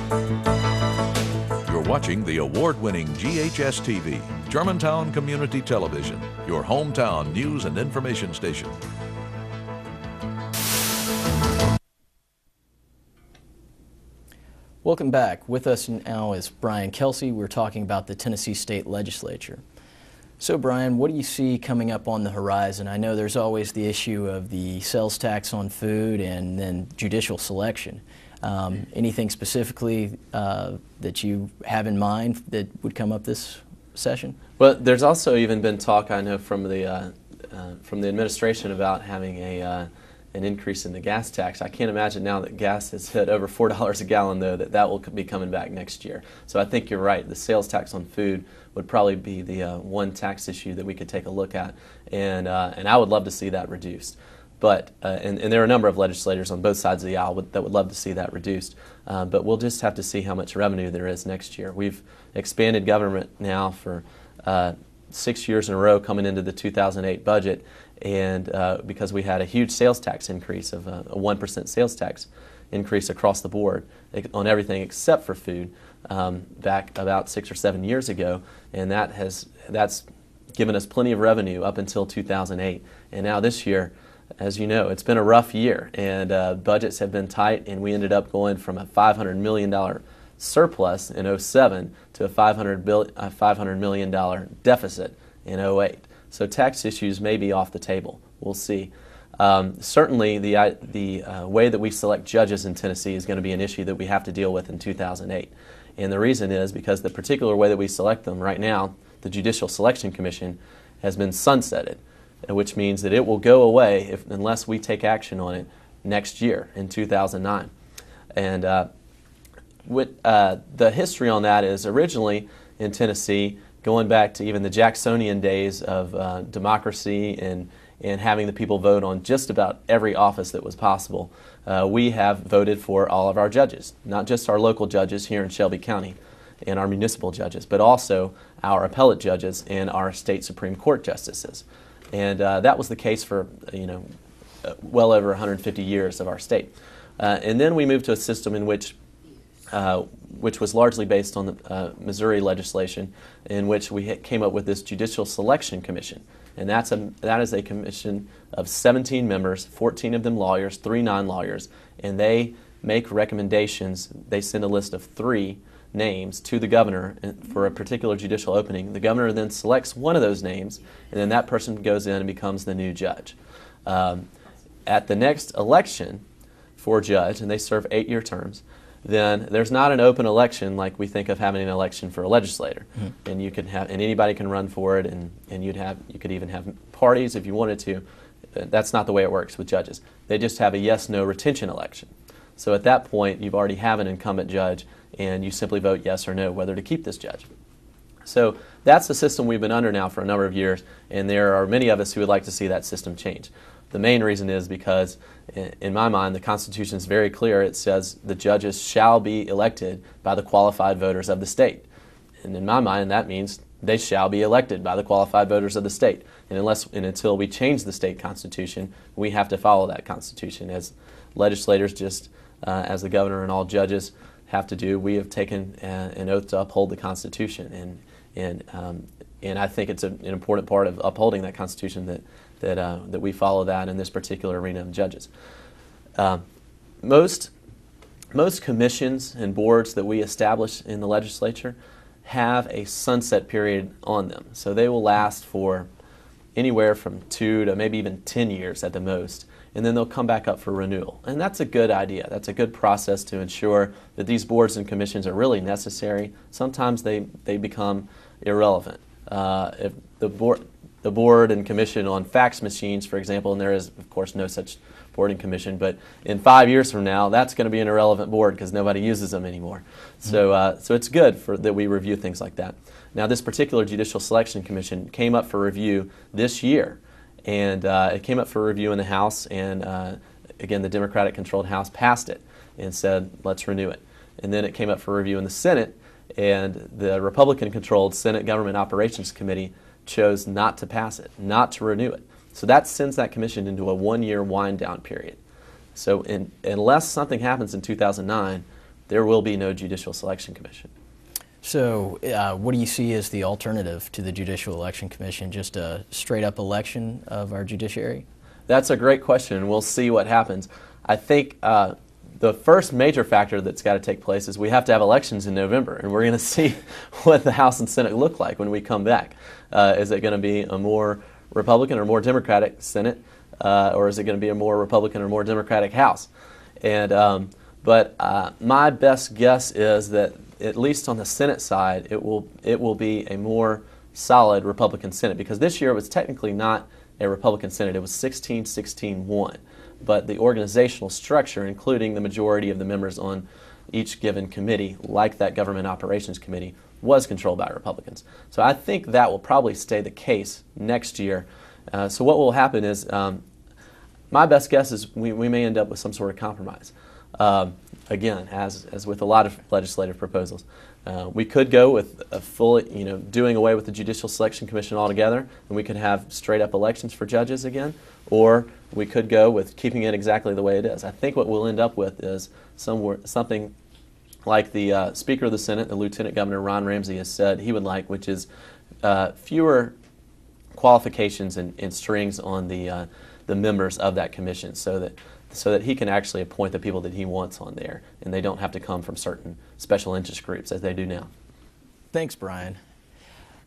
You're watching the award-winning GHS TV, Germantown Community Television, your hometown news and information station. Welcome back. With us now is Brian Kelsey. We're talking about the Tennessee State Legislature. So Brian, what do you see coming up on the horizon? I know there's always the issue of the sales tax on food and then judicial selection. Anything specifically that you have in mind that would come up this session? Well, there's also even been talk, I know, from the administration about having an increase in the gas tax. I can't imagine now that gas has hit over $4 a gallon, though, that will be coming back next year. So I think you're right. The sales tax on food would probably be the one tax issue that we could take a look at, and I would love to see that reduced. But and there are a number of legislators on both sides of the aisle that would love to see that reduced. But we'll just have to see how much revenue there is next year. We've expanded government now for 6 years in a row coming into the 2008 budget, and because we had a huge sales tax increase of a 1% sales tax increase across the board on everything except for food back about 6 or 7 years ago, and that's given us plenty of revenue up until 2008. And now this year, as you know, it's been a rough year, and budgets have been tight, and we ended up going from a $500 million surplus in 2007 to a $500 million deficit in 2008. So tax issues may be off the table. We'll see. Certainly, the way that we select judges in Tennessee is going to be an issue that we have to deal with in 2008. And the reason is because the particular way that we select them right now, the Judicial Selection Commission, has been sunsetted, which means that it will go away unless we take action on it next year in 2009. And the history on that is originally in Tennessee, going back to even the Jacksonian days of democracy and having the people vote on just about every office that was possible, we have voted for all of our judges, not just our local judges here in Shelby County and our municipal judges, but also our appellate judges and our state Supreme Court justices. And that was the case for well over 150 years of our state. And then we moved to a system in which was largely based on the Missouri legislation, in which we came up with this Judicial Selection Commission. And that is a commission of 17 members, 14 of them lawyers, 3 non-lawyers, and they make recommendations. They send a list of 3 names to the governor for a particular judicial opening. The governor then selects one of those names, and then that person goes in and becomes the new judge. At the next election for judge, and they serve 8-year terms, then there's not an open election like we think of having an election for a legislator. Mm-hmm. And you can have, and anybody can run for it, and you could even have parties if you wanted to. That's not the way it works with judges. They just have a yes/no retention election. So at that point, you already have an incumbent judge, and you simply vote yes or no whether to keep this judge. So that's the system we've been under now for a number of years, and there are many of us who would like to see that system change. The main reason is because, in my mind, the Constitution is very clear. It says the judges shall be elected by the qualified voters of the state. And in my mind, that means they shall be elected by the qualified voters of the state. And until we change the state constitution, we have to follow that constitution. As legislators, just as the governor and all judges have to do, we have taken an oath to uphold the Constitution. And I think it's an important part of upholding that Constitution that we follow that in this particular arena of judges. Most commissions and boards that we establish in the legislature have a sunset period on them. So they will last for anywhere from 2 to maybe even 10 years at the most, and then they'll come back up for renewal. And that's a good idea. That's a good process to ensure that these boards and commissions are really necessary. Sometimes they become irrelevant. If the board and commission on fax machines, for example, and there is, of course, no such board and commission, but in 5 years from now, that's going to be an irrelevant board because nobody uses them anymore. So it's good that we review things like that. Now, this particular Judicial Selection Commission came up for review this year, and it came up for review in the House, and again, the Democratic-controlled House passed it and said, let's renew it. And then it came up for review in the Senate, and the Republican-controlled Senate Government Operations Committee chose not to pass it, not to renew it. So that sends that commission into a 1-year wind-down period. So unless something happens in 2009, there will be no Judicial Selection Commission. So what do you see as the alternative to the Judicial Election Commission? Just a straight-up election of our judiciary? That's a great question, and we'll see what happens. I think the first major factor that's got to take place is we have to have elections in November, and we're going to see what the House and Senate look like when we come back. Is it going to be a more Republican or more Democratic Senate, or is it going to be a more Republican or more Democratic House? And but my best guess is that at least on the Senate side, it will be a more solid Republican Senate, because this year it was technically not a Republican Senate. It was 16-16-1. But the organizational structure, including the majority of the members on each given committee, like that Government Operations Committee, was controlled by Republicans. So I think that will probably stay the case next year. So what will happen is, my best guess is we may end up with some sort of compromise. Again, as with a lot of legislative proposals. We could go with a full, doing away with the Judicial Selection Commission altogether, and we could have straight-up elections for judges again, or we could go with keeping it exactly the way it is. I think what we'll end up with is something like the Speaker of the Senate, the Lieutenant Governor Ron Ramsey, has said he would like, which is fewer qualifications and strings on the members of that commission, so that he can actually appoint the people that he wants on there, and they don't have to come from certain special interest groups as they do now. Thanks, Brian.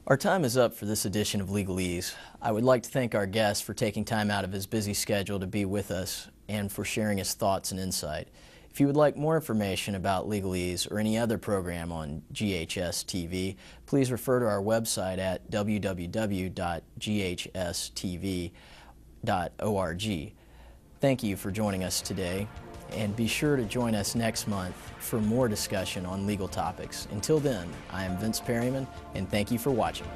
Our time is up for this edition of Legalese. I would like to thank our guest for taking time out of his busy schedule to be with us and for sharing his thoughts and insight. If you would like more information about Legalese or any other program on GHS TV, please refer to our website at www.ghstv.org. Thank you for joining us today, and be sure to join us next month for more discussion on legal topics. Until then, I am Vince Perryman, and thank you for watching.